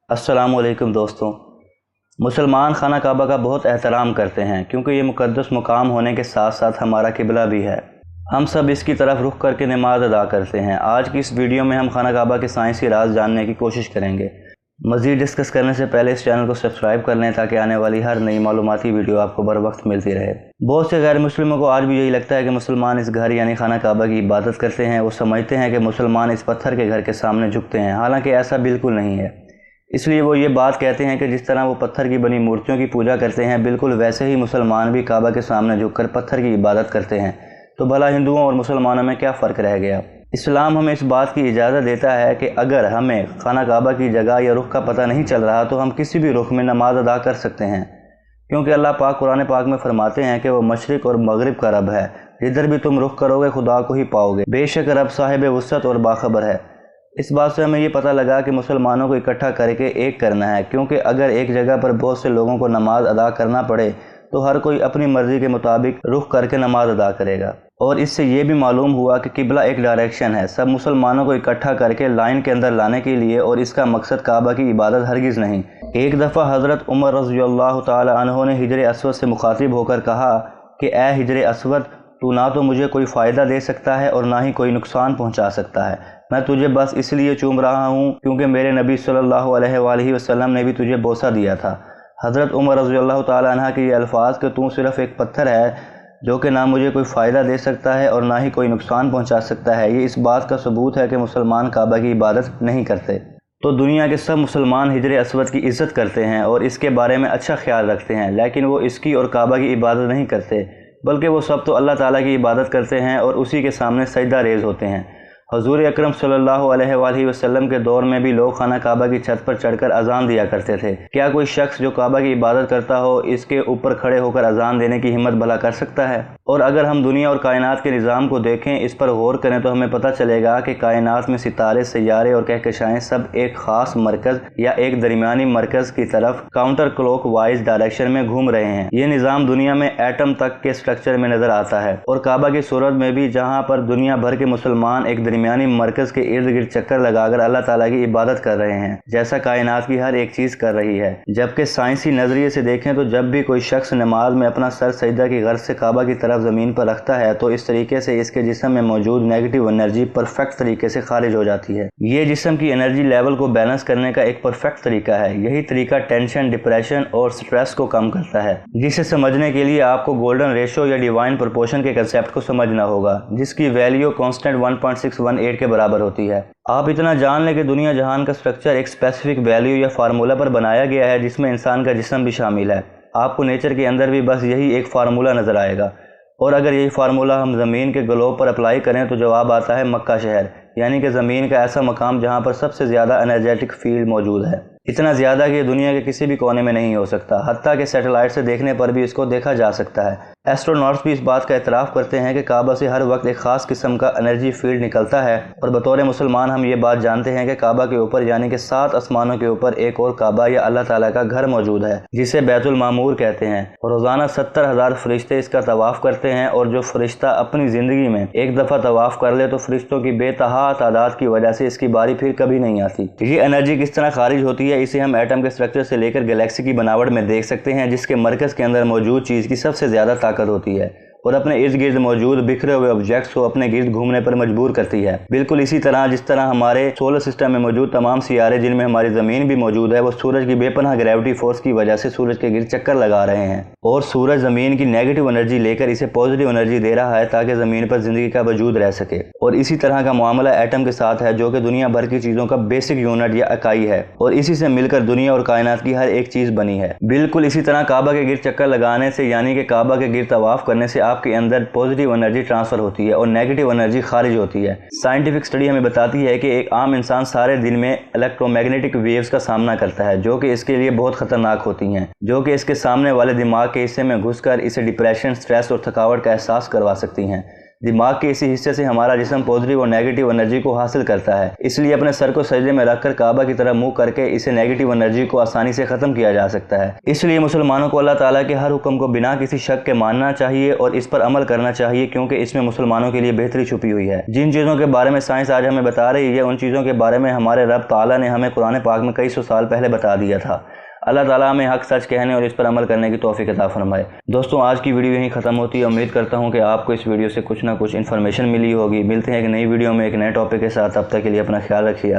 अस्सलामुअलैकुम दोस्तों। मुसलमान खाना काबा का बहुत एहतराम करते हैं क्योंकि ये मुक़द्दस मुकाम होने के साथ साथ हमारा किबला भी है। हम सब इसकी तरफ रुख करके नमाज अदा करते हैं। आज की इस वीडियो में हम खाना काबा के साइंसी राज जानने की कोशिश करेंगे। मज़ीद डिस्कस करने से पहले इस चैनल को सब्सक्राइब कर लें ताकि आने वाली हर नई मालूमाती वीडियो आपको बर वक्त मिलती रहे। बहुत से गैर मुस्लिमों को आज भी यही लगता है कि मुसलमान इस घर यानी खाना काबा की इबादत करते हैं। वो समझते हैं कि मुसलमान इस पत्थर के घर के सामने झुकते हैं, हालांकि ऐसा बिल्कुल नहीं है। इसलिए वो ये बात कहते हैं कि जिस तरह वो पत्थर की बनी मूर्तियों की पूजा करते हैं, बिल्कुल वैसे ही मुसलमान भी काबा के सामने झुककर पत्थर की इबादत करते हैं। तो भला हिंदुओं और मुसलमानों में क्या फ़र्क रह गया? इस्लाम हमें इस बात की इजाज़त देता है कि अगर हमें खाना काबा की जगह या रुख का पता नहीं चल रहा तो हम किसी भी रुख में नमाज अदा कर सकते हैं, क्योंकि अल्लाह पाक कुरान पाक में फरमाते हैं कि वो मशरिक़ और मगरिब का रब है। जिधर भी तुम रुख करोगे खुदा को ही पाओगे। बेशक रब साहिब वुसअत और बाखबर है। इस बात से हमें ये पता लगा कि मुसलमानों को इकट्ठा करके एक करना है, क्योंकि अगर एक जगह पर बहुत से लोगों को नमाज अदा करना पड़े तो हर कोई अपनी मर्ज़ी के मुताबिक रुख करके नमाज अदा करेगा। और इससे ये भी मालूम हुआ कि किबला एक डायरेक्शन है, सब मुसलमानों को इकट्ठा करके लाइन के अंदर लाने के लिए, और इसका मकसद काबा की इबादत हरगिज़ नहीं। एक दफ़ा हज़रत उमर रज़ियल्लाहु ताला अन्हु ने हिजर असवद से मुखातिब होकर कहा कि ए हिजर असवद, तू ना तो मुझे कोई फ़ायदा दे सकता है और ना ही कोई नुकसान पहुँचा सकता है। मैं तुझे बस इसलिए चूम रहा हूँ क्योंकि मेरे नबी सल्लल्लाहु अलैहि वसल्लम ने भी तुझे बोसा दिया था। हज़रत उमर रज़ियल्लाहु ताला अन्हा के ये अल्फाज कि तू सिर्फ़ एक पत्थर है जो कि ना मुझे कोई फ़ायदा दे सकता है और ना ही कोई नुकसान पहुँचा सकता है, ये इस बात का सबूत है कि मुसलमान काबा की इबादत नहीं करते। तो दुनिया के सब मुसलमान हिजर असवद की इज़्ज़त करते हैं और इसके बारे में अच्छा ख्याल रखते हैं, लेकिन वो इसकी और काबा की इबादत नहीं करते, बल्कि वो सब तो अल्लाह ताला की इबादत करते हैं और उसी के सामने सजदा रेज़ होते हैं। हज़ूर अकरम सल्लल्लाहु अलैहि वसल्लम के दौर में भी लोग खाना काबा की छत पर चढ़कर अजान दिया करते थे। क्या कोई शख्स जो काबा की इबादत करता हो इसके ऊपर खड़े होकर अजान देने की हिम्मत भला कर सकता है? और अगर हम दुनिया और कायनात के निज़ाम को देखें, इस पर गौर करें, तो हमें पता चलेगा कि कायनात में सितारे, सैयारे और कहकशाएँ सब एक ख़ास मरकज़ या एक दरमियानी मरकज़ की तरफ काउंटर क्लॉक वाइज डायरेक्शन में घूम रहे हैं। ये निज़ाम दुनिया में एटम तक के स्ट्रक्चर में नज़र आता है, और काबा की सूरत में भी, जहाँ पर दुनिया भर के मुसलमान एक दरमियानी मरकज़ के इर्द गिर्द चक्कर लगाकर अल्लाह ताला की इबादत कर रहे हैं, जैसा कायनात की हर एक चीज़ कर रही है। जबकि साइंसी नज़रिए से देखें तो जब भी कोई शख्स नमाज में अपना सर सजदा की गर्ज से काबा की तरफ ज़मीन पर रखता है तो इस तरीके से इसके जिस्म में मौजूद नेगेटिव एनर्जी परफेक्ट तरीके से खारिज हो जाती है। ये जिस्म की एनर्जी लेवल को बैलेंस करने का एक परफेक्ट तरीका है। यही तरीका टेंशन, डिप्रेशन और स्ट्रेस को कम करता है, जिसे समझने के लिए आपको गोल्डन रेशो या डिवाइन प्रोपोर्शन के कंसेप्ट को समझना होगा, जिसकी वैल्यू कांस्टेंट 1.618 के बराबर होती है। आप इतना जान लें कि दुनिया जहान का स्ट्रक्चर एक स्पेसिफिक वैल्यू या फार्मूला पर बनाया गया है, जिसमें इंसान का जिस्म भी शामिल है। आपको नेचर के अंदर भी बस यही एक फार्मूला नज़र आएगा, और अगर यही फार्मूला हम ज़मीन के ग्लोब पर अप्लाई करें तो जवाब आता है मक्का शहर, यानी कि ज़मीन का ऐसा मकाम जहाँ पर सबसे ज़्यादा एनर्जेटिक फील्ड मौजूद है। इतना ज़्यादा कि दुनिया के किसी भी कोने में नहीं हो सकता, हत्ता कि सैटेलाइट से देखने पर भी इसको देखा जा सकता है। एस्ट्रोनॉट्स भी इस बात का एतराफ़ करते हैं कि काबा से हर वक्त एक ख़ास किस्म का एनर्जी फील्ड निकलता है, और बतौर मुसलमान हम ये बात जानते हैं कि काबा के ऊपर यानी कि 7 आसमानों के ऊपर एक और काबा या अल्लाह ताला का घर मौजूद है, जिसे बैतुल मामूर कहते हैं। रोज़ाना 70,000 फरिश्ते इसका तवाफ़ करते हैं, और जो फरिश्ता अपनी ज़िंदगी में एक दफ़ा तवाफ़ कर ले तो फरिश्तों की बेतहा तादाद की वजह से इसकी बारी फिर कभी नहीं आती। ये एनर्जी किस तरह खारिज होती है, इसे हम एटम के स्ट्रक्चर से लेकर गैलेक्सी की बनावट में देख सकते हैं, जिसके मरकज़ के अंदर मौजूद चीज़ की सबसे ज़्यादा ताकत होती है और अपने इर्द गिर्द मौजूद बिखरे हुए ऑब्जेक्ट्स को अपने गिर्द घूमने पर मजबूर करती है। बिल्कुल इसी तरह जिस तरह हमारे सोलर सिस्टम में मौजूद तमाम सियारे, जिनमें हमारी ज़मीन भी मौजूद है, वो सूरज की बेपनाह ग्रेविटी फोर्स की वजह से सूरज के गिर्द चक्कर लगा रहे हैं, और सूरज ज़मीन की नेगेटिव एनर्जी लेकर इसे पॉजिटिव एनर्जी दे रहा है ताकि ज़मीन पर ज़िंदगी का वजूद रह सके। और इसी तरह का मामला एटम के साथ है, जो कि दुनिया भर की चीज़ों का बेसिक यूनिट या इकाई है, और इसी से मिलकर दुनिया और कायनात की हर एक चीज़ बनी है। बिल्कुल इसी तरह काबा के गिर्द चक्कर लगाने से यानी कि काबा के गिर्द तवाफ़ करने से आपके अंदर पॉजिटिव एनर्जी ट्रांसफर होती है और नेगेटिव एनर्जी खारिज होती है। साइंटिफिक स्टडी हमें बताती है कि एक आम इंसान सारे दिन में इलेक्ट्रोमैग्नेटिक वेव्स का सामना करता है, जो कि इसके लिए बहुत खतरनाक होती हैं, जो कि इसके सामने वाले दिमाग के हिस्से में घुसकर इसे डिप्रेशन, स्ट्रेस और थकावट का एहसास करवा सकती हैं। دماغ کے اسی حصے سے ہمارا جسم پازیٹیو اور نیگیٹو انرجی کو حاصل کرتا ہے، اس لیے اپنے سر کو سجدے میں رکھ کر کعبہ کی طرف منہ کر کے اسے نیگیٹو انرجی کو آسانی سے ختم کیا جا سکتا ہے۔ اس لیے مسلمانوں کو اللہ تعالیٰ کے ہر حکم کو بنا کسی شک کے ماننا چاہیے اور اس پر عمل کرنا چاہیے، کیونکہ اس میں مسلمانوں کے لیے بہتری چھپی ہوئی ہے۔ جن چیزوں کے بارے میں سائنس آج ہمیں بتا رہی ہے، ان چیزوں کے بارے میں ہمارے رب تعالیٰ نے ہمیں قرآن پاک میں کئی سو سال پہلے بتا دیا تھا۔ اللہ تعالیٰ ہمیں حق سچ کہنے اور اس پر عمل کرنے کی توفیق عطا فرمائے۔ دوستوں، آج کی ویڈیو یہیں ختم ہوتی ہے۔ امید کرتا ہوں کہ آپ کو اس ویڈیو سے کچھ نہ کچھ انفارمیشن ملی ہوگی۔ ملتے ہیں ایک نئی ویڈیو میں ایک نئے ٹاپک کے ساتھ، تب تک کے لیے اپنا خیال رکھیے۔